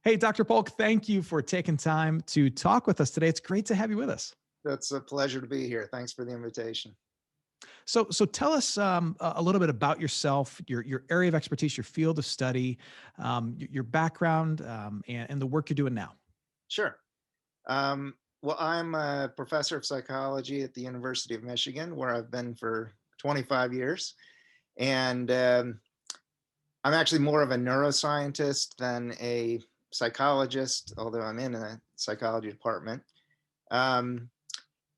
Hey, Dr. Polk, thank you for taking time to talk with us today. It's great to have you with us. It's a pleasure to be here. Thanks for the invitation. So tell us a little bit about yourself, your area of expertise, your field of study, your background, and the work you're doing now. Sure. Well, I'm a professor of psychology at the University of Michigan, where I've been for 25 years. And I'm actually more of a neuroscientist than a psychologist, although I'm in a psychology department. Um,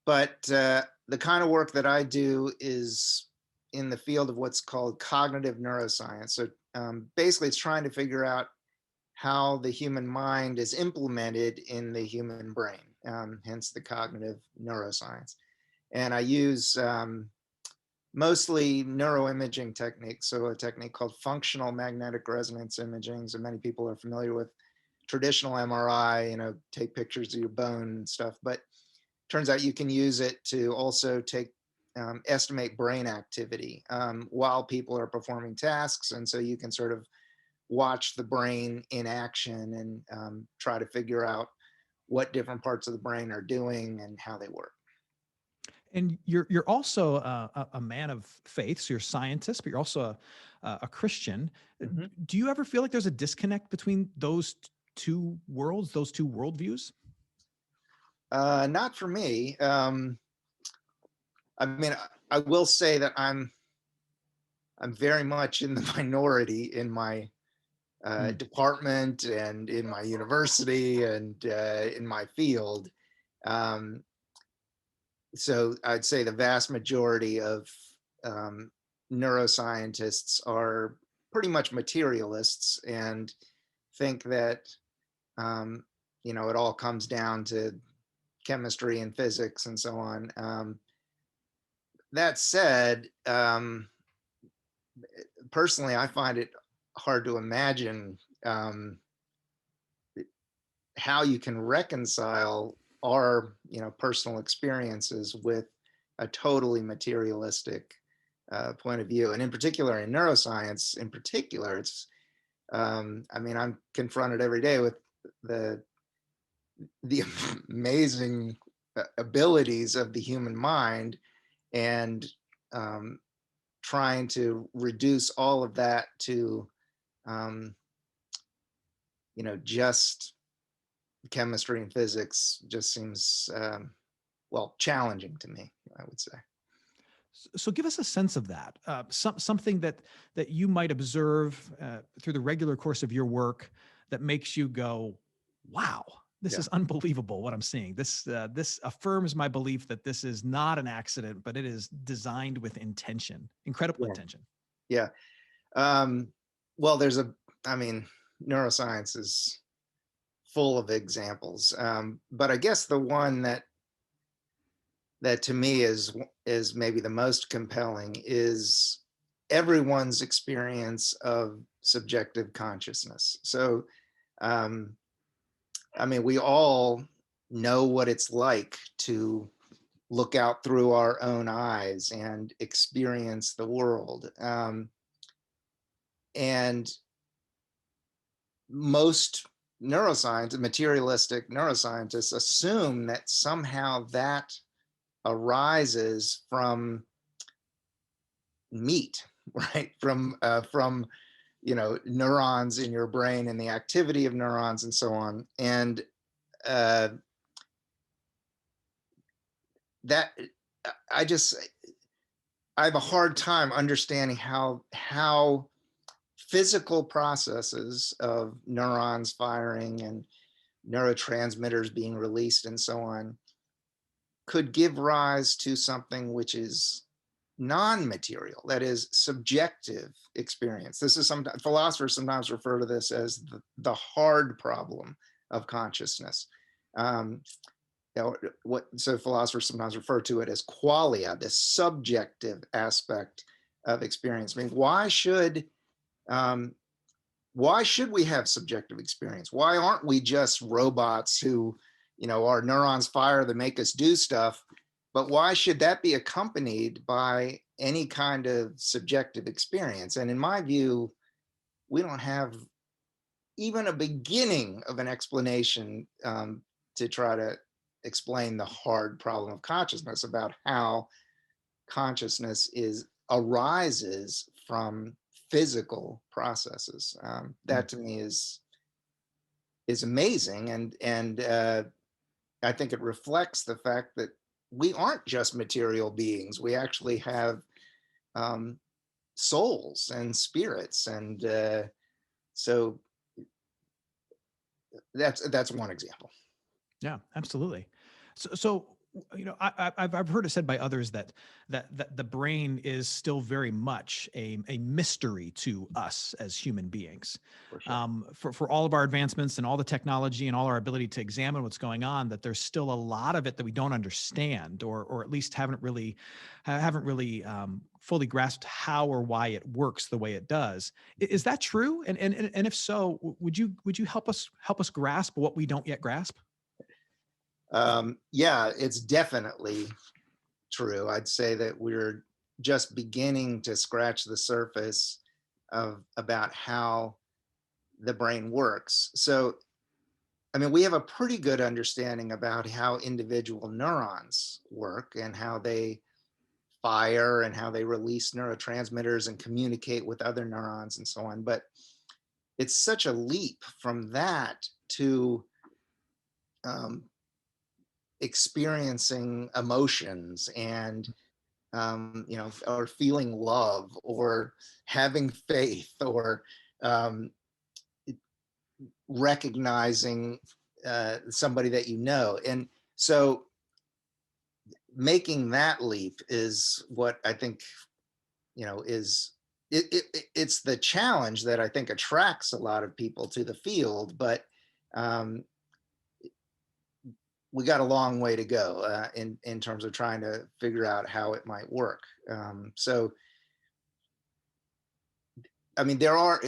but the kind of work that I do is in the field of what's called cognitive neuroscience. So basically, it's trying to figure out how the human mind is implemented in the human brain, hence the cognitive neuroscience. And I use mostly neuroimaging techniques, so a technique called functional magnetic resonance imaging. So many people are familiar with traditional MRI, take pictures of your bone and stuff, but turns out you can use it to also estimate brain activity while people are performing tasks. And so you can sort of watch the brain in action and try to figure out what different parts of the brain are doing and how they work. And you're also a man of faith, so you're a scientist, but you're also a Christian. Mhm. Do you ever feel like there's a disconnect between those two worlds, those two worldviews? Not for me. I mean, I will say that I'm very much in the minority in my Mm. department and in my university and in my field. Um, so I'd say the vast majority of um, neuroscientists are pretty much materialists and think that um, it all comes down to chemistry and physics and so on. That said, personally, I find it hard to imagine um, how you can reconcile our personal experiences with a totally materialistic point of view, and in particular in neuroscience in particular it's I mean, I'm confronted every day with the the amazing abilities of the human mind, and um, trying to reduce all of that to um, just chemistry and physics just seems well, challenging to me, I would say. So give us a sense of that. Something that you might observe through the regular course of your work that makes you go, "Wow, this Yeah, is unbelievable! What I'm seeing. This affirms my belief that this is not an accident, but it is designed with intention, incredible yeah, intention." yeah. Um, well, I mean, neuroscience is full of examples, but I guess the one that to me is maybe the most compelling is everyone's experience of subjective consciousness. So, um, I mean, we all know what it's like to look out through our own eyes and experience the world. And most materialistic neuroscientists assume that somehow that arises from meat, right? From neurons in your brain and the activity of neurons and so on. And uh, that I just I have a hard time understanding how physical processes of neurons firing and neurotransmitters being released and so on could give rise to something which is non-material, that is subjective experience. This is sometimes philosophers sometimes refer to this as the hard problem of consciousness. Um, so philosophers sometimes refer to it as qualia, this subjective aspect of experience. I mean, um, why should we have subjective experience? Why aren't we just robots who, our neurons fire that make us do stuff? But why should that be accompanied by any kind of subjective experience? And in my view, we don't have even a beginning of an explanation to try to explain the hard problem of consciousness about how consciousness arises from physical processes. Mm. That to me is amazing, and I think it reflects the fact that we aren't just material beings. We actually have um, souls and spirits, and so that's one example. Yeah, absolutely. So I've heard it said by others that the brain is still very much a mystery to us as human beings. For sure. For all of our advancements and all the technology and all our ability to examine what's going on, that there's still a lot of it that we don't understand, or at least haven't really fully grasped how or why it works the way it does. Is that true? And if so, would you help us grasp what we don't yet grasp? Yeah, it's definitely true. I'd say that we're just beginning to scratch the surface of about how the brain works. So, I mean, we have a pretty good understanding about how individual neurons work and how they fire and how they release neurotransmitters and communicate with other neurons and so on. But it's such a leap from that to um, experiencing emotions and or feeling love or having faith or um, recognizing somebody that you know. And so making that leap is what I think, is it's the challenge that I think attracts a lot of people to the field, but um, we got a long way to go in terms of trying to figure out how it might work. So, I mean, there are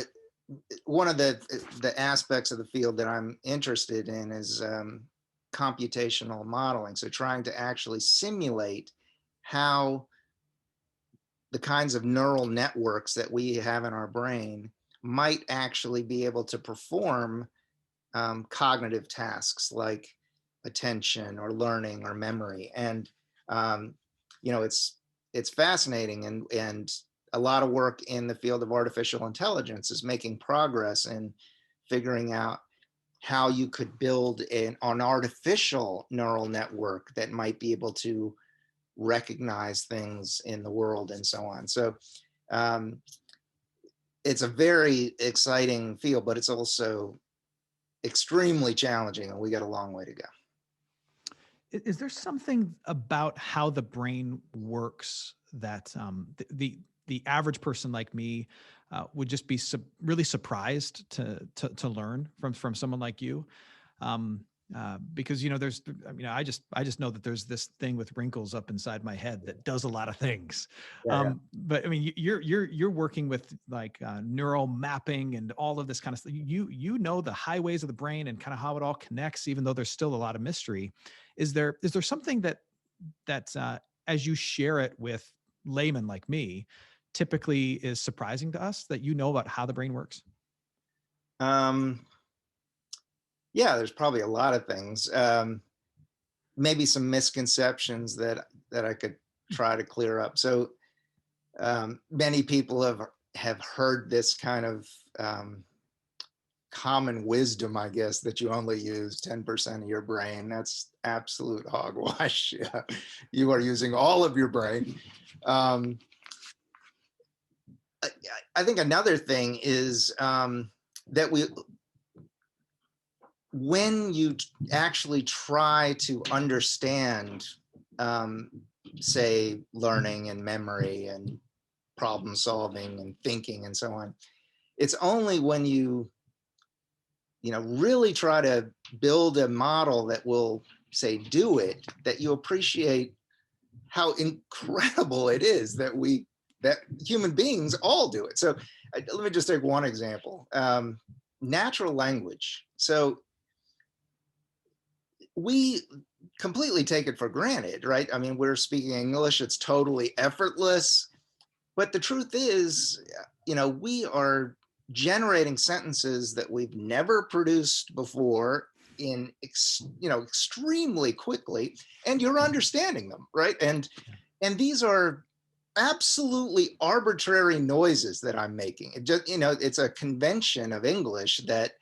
one of the aspects of the field that I'm interested in is computational modeling. So, trying to actually simulate how the kinds of neural networks that we have in our brain might actually be able to perform cognitive tasks like attention or learning or memory. And um, it's fascinating, and a lot of work in the field of artificial intelligence is making progress in figuring out how you could build an artificial neural network that might be able to recognize things in the world and so on. So um, it's a very exciting field, but it's also extremely challenging, and we got a long way to go. Is there something about how the brain works that the average person like me would just be really surprised to learn from someone like you? Um, because there's, I just know that there's this thing with wrinkles up inside my head that does a lot of things. Yeah, yeah. But I mean, you're working with like neural mapping and all of this kind of stuff. You know the highways of the brain and kind of how it all connects, even though there's still a lot of mystery. Is there something that as you share it with laymen like me, typically is surprising to us that you know about how the brain works? Um, yeah, there's probably a lot of things. Maybe some misconceptions that I could try to clear up. So many people have heard this kind of common wisdom, I guess, that you only use 10% of your brain. That's absolute hogwash. Yeah. You are using all of your brain. Um, I, I think another thing is that when you actually try to understand, um, say, learning and memory and problem solving and thinking and so on, it's only when you really try to build a model that will say do it that you appreciate how incredible it is that human beings all do it. So let me just take one example. Natural language. So we completely take it for granted, right? I mean, we're speaking English, it's totally effortless. But the truth is, we are generating sentences that we've never produced before in extremely quickly, and you're understanding them, right? And these are absolutely arbitrary noises that I'm making. It just, it's a convention of English that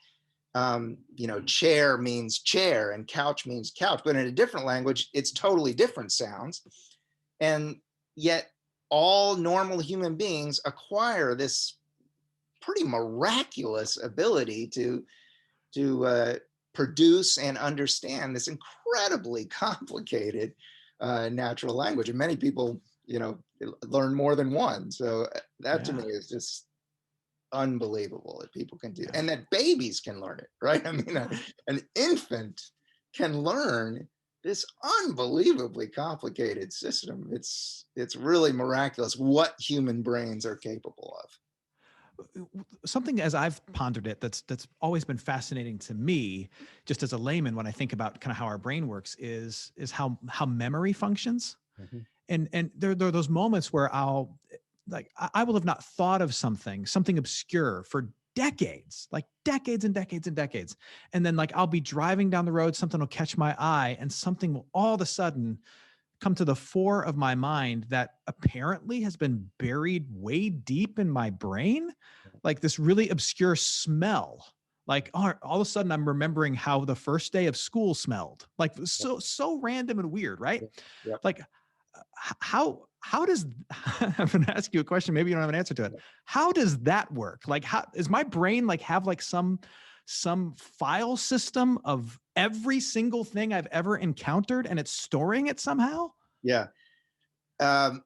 chair means chair and couch means couch, but in a different language, it's totally different sounds. And yet all normal human beings acquire this pretty miraculous ability to produce and understand this incredibly complicated natural language. And many people, learn more than one. So that to Yeah. me is just unbelievable that people can do, Yeah. and that babies can learn it, right? I mean, an infant can learn this unbelievably complicated system. It's really miraculous what human brains are capable of. Something as I've pondered it that's always been fascinating to me, just as a layman, when I think about kind of how our brain works, is how memory functions. Mhm. And there are those moments where I'll like I will have not thought of something obscure for decades, like decades and decades and decades. And then like I'll be driving down the road, something will catch my eye, and something will all of a sudden come to the fore of my mind that apparently has been buried way deep in my brain, like this really obscure smell. Like all of a sudden I'm remembering how the first day of school smelled, like Yep. so random and weird, right? Yep. Yep. Like how does I'm going to ask you a question, maybe you don't have an answer to it. How does that work? Like, how is my brain like have like some file system of every single thing I've ever encountered and it's storing it somehow? Yeah. Um,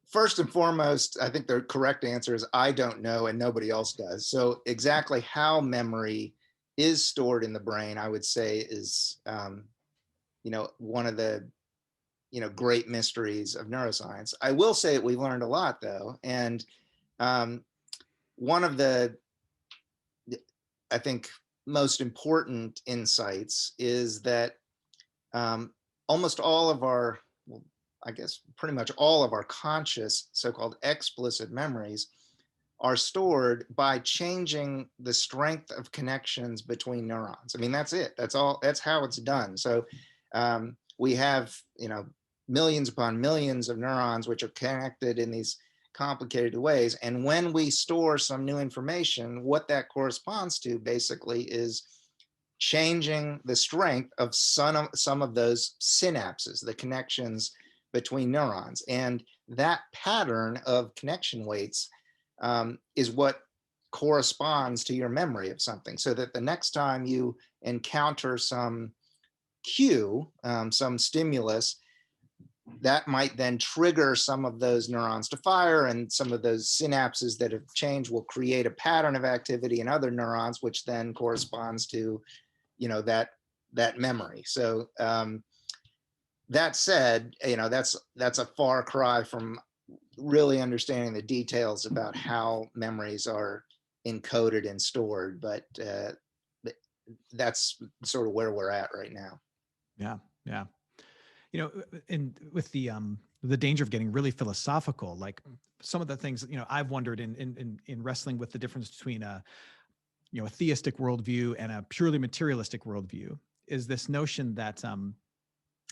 First and foremost, I think the correct answer is I don't know, and nobody else does. So exactly how memory is stored in the brain, I would say, is one of the great mysteries of neuroscience. I will say that we learned a lot though, and um, one of the I think most important insights is that um, almost all of our, well, I guess pretty much all of our conscious so-called explicit memories are stored by changing the strength of connections between neurons. I mean, that's it. That's all. That's how it's done. So we have, millions upon millions of neurons which are connected in these complicated ways. And when we store some new information, what that corresponds to basically is changing the strength of some of those synapses, the connections between neurons. And that pattern of connection weights is what corresponds to your memory of something, so that the next time you encounter some cue, some stimulus, that might then trigger some of those neurons to fire, and some of those synapses that have changed will create a pattern of activity in other neurons, which then corresponds to that memory. So that said, that's a far cry from really understanding the details about how memories are encoded and stored, but that's sort of where we're at right now. Yeah. Yeah. And with the danger of getting really philosophical, like some of the things, I've wondered in wrestling with the difference between a theistic worldview and a purely materialistic worldview, is this notion that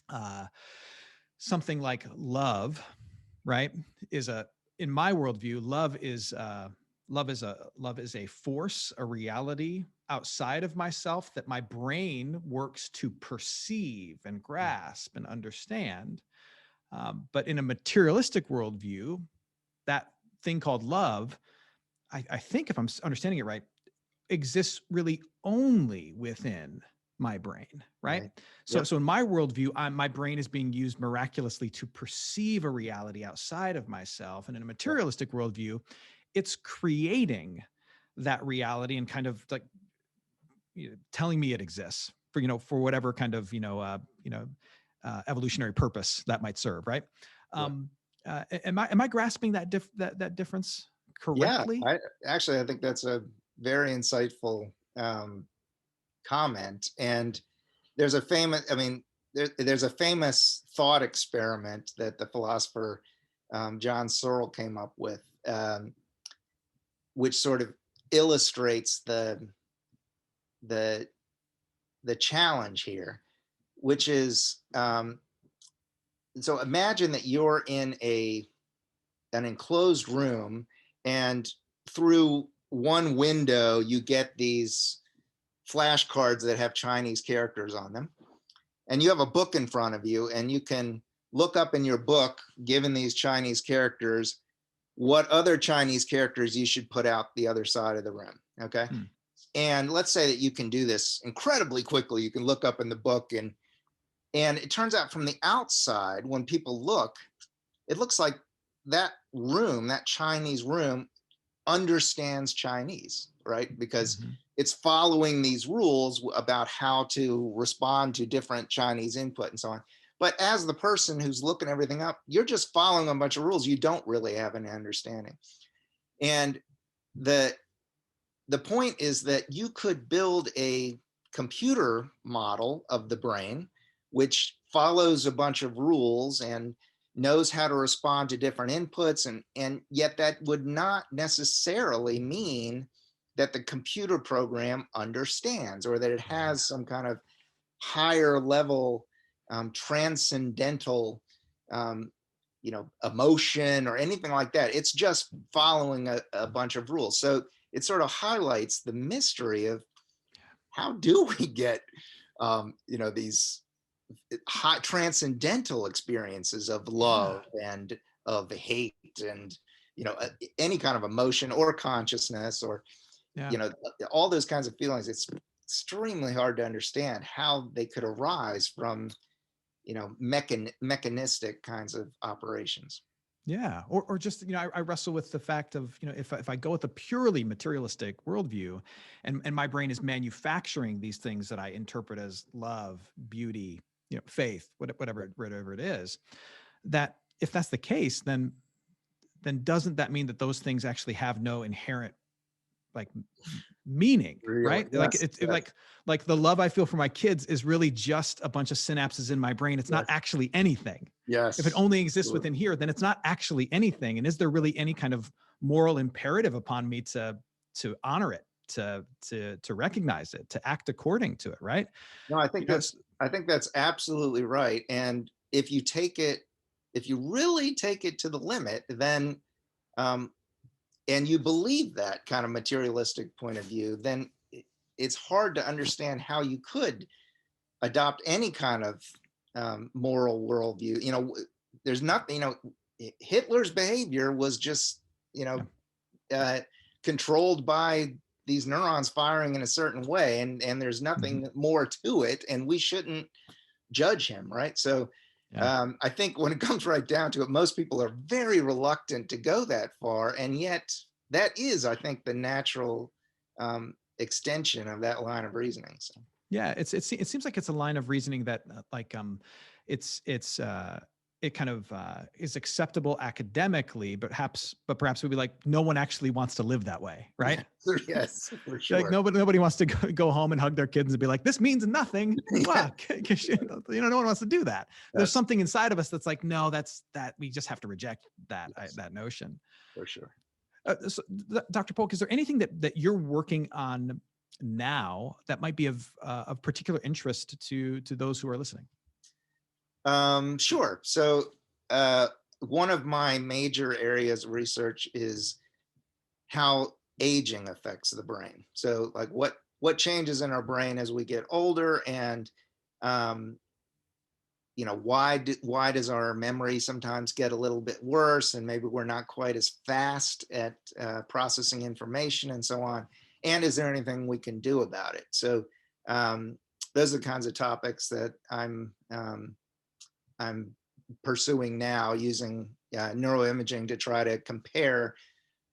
uh, something like love, right, is a in my worldview, love is a force, a reality outside of myself that my brain works to perceive and grasp and understand. But in a materialistic worldview, that thing called love, I think if I'm understanding it right, exists really only within my brain, right? Right. So, Yep. so in my worldview, my brain is being used miraculously to perceive a reality outside of myself. And in a Yep. materialistic worldview, it's creating that reality and kind of like telling me it exists for whatever kind of evolutionary purpose that might serve, right? Yep. Um, am I grasping that difference Yeah. correctly? I think that's a very insightful comment. And there's a famous, I mean, there's a famous thought experiment that the philosopher John Searle came up with. which sort of illustrates the the challenge here, which is so imagine that you're in an enclosed room, and through one window you get these flashcards that have Chinese characters on them, and you have a book in front of you, and you can look up in your book, given these Chinese characters, what other Chinese characters you should put out the other side of the room. Okay. Hmm. And let's say that you can do this incredibly quickly. You can look up in the book, and it turns out from the outside, when people look, it looks like that room, that Chinese room, understands Chinese, right? Because Mhm. it's following these rules about how to respond to different Chinese input and so on. But as the person who's looking everything up, you're just following a bunch of rules. You don't really have an understanding. And the the point is that you could build a computer model of the brain which follows a bunch of rules and knows how to respond to different inputs, and yet that would not necessarily mean that the computer program understands, or that it Yeah. has some kind of higher level transcendental um, emotion or anything like that. It's just following a bunch of rules. So it sort of highlights the mystery of how do we get these high transcendental experiences of Yeah. love and of hate and any kind of emotion or consciousness, or Yeah. you know all those kinds of feelings. It's extremely hard to understand how they could arise from mechanistic kinds of operations. Yeah, or just I wrestle with the fact of if I go with a purely materialistic worldview, and my brain is manufacturing these things that I interpret as love, beauty, faith, whatever it is, that if that's the case, then doesn't that mean that those things actually have no inherent like meaning, Really? right? Like Yes, it, yes, like the love I feel for my kids is really just a bunch of synapses in my brain. It's not yes, actually anything. If it yes, only exists absolutely. within here, then it's not actually anything. And is there really any kind of moral imperative upon me to honor it, to recognize it, to act according to it, right? No, I You think know, that's I think that's absolutely right. And if you really take it to the limit, then um, and you believe that kind of materialistic point of view, then it's hard to understand how you could adopt any kind of moral worldview. There's nothing. Hitler's behavior was just you yeah. know uh, controlled by these neurons firing in a certain way, and there's Mhm. nothing more to it, and we shouldn't judge him, right? So Yeah. I think when it comes right down to it, most people are very reluctant to go that far, and yet that is, I think, the natural extension of that line of reasoning. So Yeah, it seems like it's a line of reasoning that it's it kind of is acceptable academically, but perhaps we'd be like, no one actually wants to live that way, yeah, right? yes, for Like sure. nobody wants to go home and hug their kids and be like, this means nothing. Yeah, Blah. No one wants to do that. There's that's something inside of us that's like, no, that we just have to reject yes, that notion. for sure. Dr. Polk, is there anything that you're working on now that might be of particular interest to those who are listening? Sure. So uh, one of my major areas of research is how aging affects the brain. So like what changes in our brain as we get older, and um, why does our memory sometimes get a little bit worse, and maybe we're not quite as fast at processing information and so on, and is there anything we can do about it? So um, those are the kinds of topics that I'm pursuing now, using neuroimaging to try to compare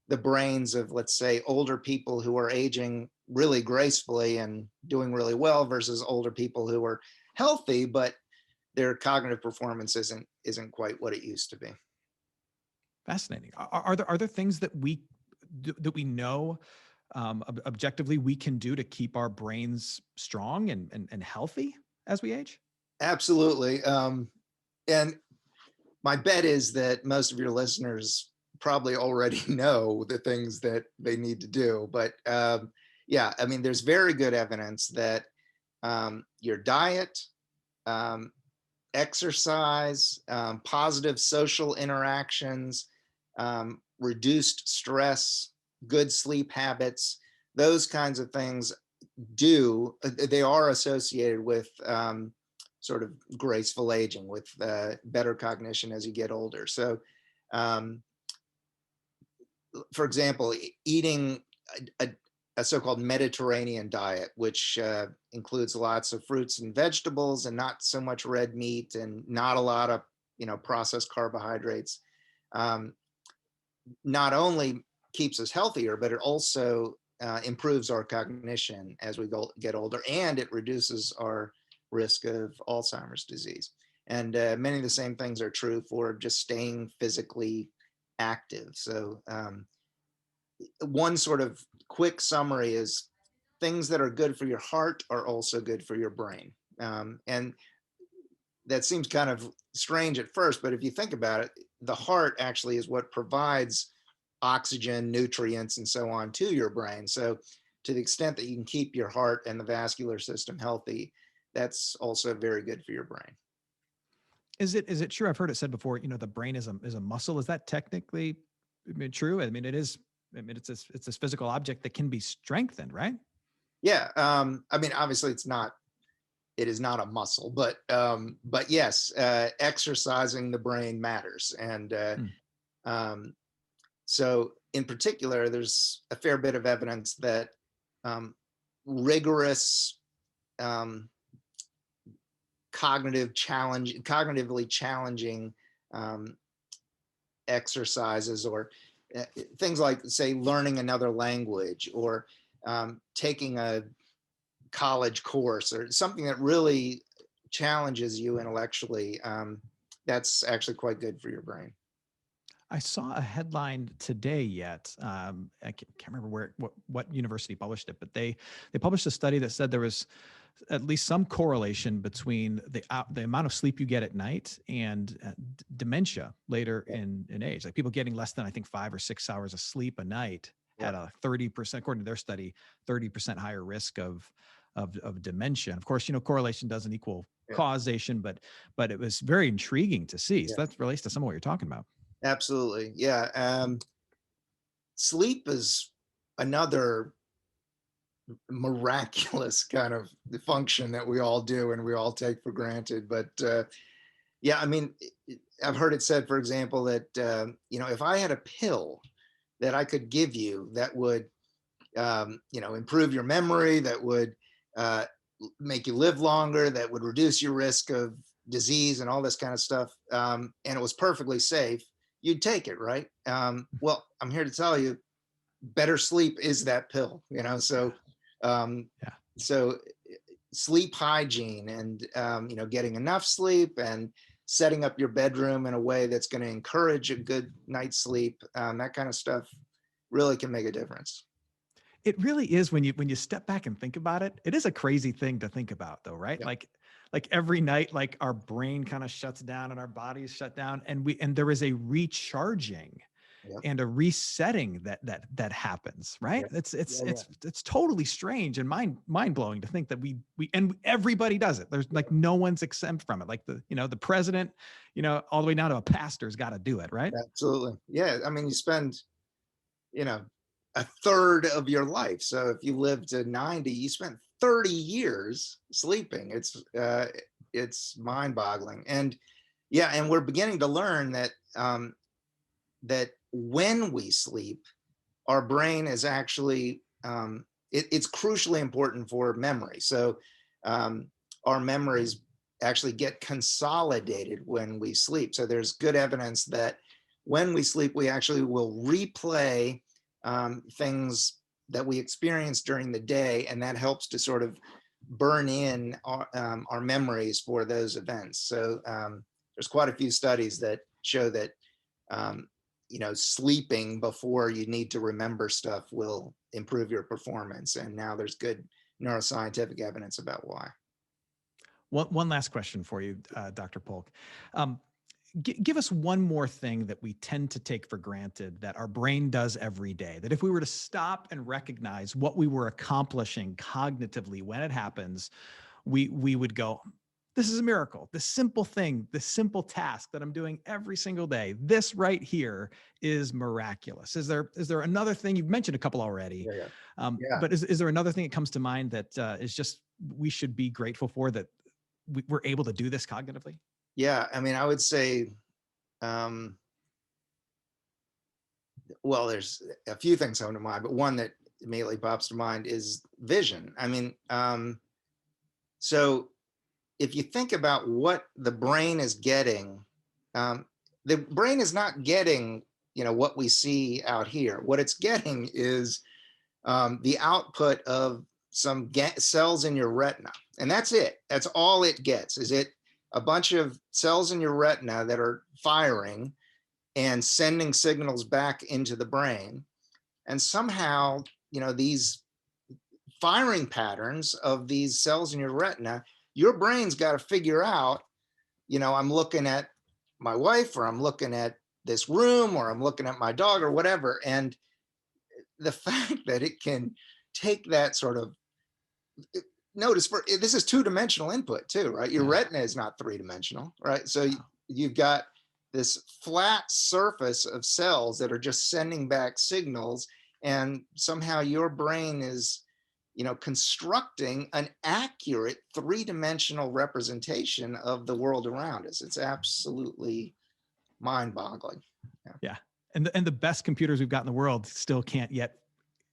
the brains of, let's say, older people who are aging really gracefully and doing really well versus older people who are healthy, but their cognitive performance isn't quite what it used to be. Fascinating. Are there things that we know objectively we can do to keep our brains strong and healthy as we age? Absolutely. And my bet is that most of your listeners probably already know the things that they need to do. But yeah, I mean, there's very good evidence that your diet, um, exercise, positive social interactions, reduced stress, good sleep habits, those kinds of things they are associated with sort of graceful aging, with better cognition as you get older. So, um, for example, eating a, a so-called Mediterranean diet, which includes lots of fruits and vegetables and not so much red meat and not a lot of processed carbohydrates, um, not only keeps us healthier, but it also improves our cognition as we get older, and it reduces our risk of Alzheimer's disease. And many of the same things are true for just staying physically active. So one sort of quick summary is things that are good for your heart are also good for your brain. And that seems kind of strange at first, but if you think about it, the heart actually is what provides oxygen, nutrients, and so on to your brain. So, to the extent that you can keep your heart and the vascular system healthy, that's also very good for your brain. Is it true? I've heard it said before, the brain is a muscle. Is that technically, true? I mean, it is. I mean, it's this physical object that can be strengthened, right? Yeah. I mean, obviously, it is not a muscle, but yes, exercising the brain matters, and Hmm. um, so in particular, there's a fair bit of evidence that um, rigorous um, cognitively challenging um, exercises, or things like, say, learning another language, or taking a college course, or something that really challenges you intellectually, that's actually quite good for your brain. I saw a headline today. Yet I can't remember what university published it, but they published a study that said there was at least some correlation between the amount of sleep you get at night and dementia later Yeah. in age. Like people getting less than, I think, 5 or 6 hours of sleep a night Yeah. had a 30%, according to their study, 30% higher risk of dementia. And of course, correlation doesn't equal Yeah. causation, but it was very intriguing to see. Yeah. So that relates to some of what you're talking about. Absolutely. Yeah. Sleep is another miraculous kind of function that we all do and we all take for granted. But yeah, I mean, I've heard it said, for example, that if I had a pill that I could give you that would improve your memory, that would uh, make you live longer, that would reduce your risk of disease and all this kind of stuff, and it was perfectly safe, you'd take it, right? Well, I'm here to tell you, better sleep is that pill. Yeah. Um, Yeah. so sleep hygiene, and getting enough sleep, and setting up your bedroom in a way that's going to encourage a good night's sleep, that kind of stuff really can make a difference. It really is, when you step back and think about it. It is a crazy thing to think about, though, right? Yeah. Like every night, like our brain kind of shuts down and our bodies shut down, and there is a recharging Yeah. and a resetting that happens, right? Yeah. It's it's Yeah. Yeah. it's it's totally strange and mind blowing to think that we and everybody does it. There's like no one's exempt from it. Like the president, all the way down to a pastor's got to do it, right? Absolutely. Yeah. I mean, you spend, you know, a third of your life. So if you live to 90, you spent 30 years sleeping. It's mind-boggling. And yeah, and we're beginning to learn that when we sleep, our brain is actually it's crucially important for memory. So um, our memories actually get consolidated when we sleep. So there's good evidence that when we sleep, we actually will replay things that we experienced during the day, and that helps to sort of burn in our memories for those events. So there's quite a few studies that show that um, sleeping before you need to remember stuff will improve your performance. And now there's good neuroscientific evidence about why. One last question for you, Dr. Polk. Um, give us one more thing that we tend to take for granted that our brain does every day, that if we were to stop and recognize what we were accomplishing cognitively when it happens, we would go, this is a miracle. This simple thing, this simple task that I'm doing every single day, this right here is miraculous. Is there another thing? You've mentioned a couple already, Yeah, yeah, yeah, but is there another thing that comes to mind that is just we should be grateful for, that we're able to do this cognitively? yeah. I mean, I would say, um, well, there's a few things come to mind, but one that immediately pops to mind is vision. I mean, so if you think about what the brain is getting, um, the brain is not getting, what we see out here. What it's getting is the output of some cells in your retina, and that's it. That's all it gets. Is it a bunch of cells in your retina that are firing and sending signals back into the brain, and somehow, these firing patterns of these cells in your retina, your brain's got to figure out, I'm looking at my wife, or I'm looking at this room, or I'm looking at my dog, or whatever. And the fact that it can take that sort of notice, for this is two-dimensional input too, right? Your Yeah. retina is not three-dimensional, right? So Wow. you've got this flat surface of cells that are just sending back signals, and somehow your brain is, constructing an accurate three-dimensional representation of the world around us. It's absolutely mind-boggling. Yeah, Yeah. And the best computers we've got in the world still can't yet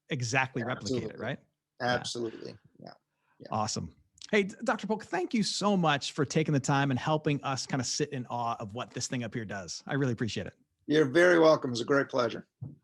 exactly replicate it, absolutely, right? Yeah. absolutely. Yeah, yeah. Awesome. Hey, Dr. Polk, thank you so much for taking the time and helping us kind of sit in awe of what this thing up here does. I really appreciate it. You're very welcome. It's a great pleasure.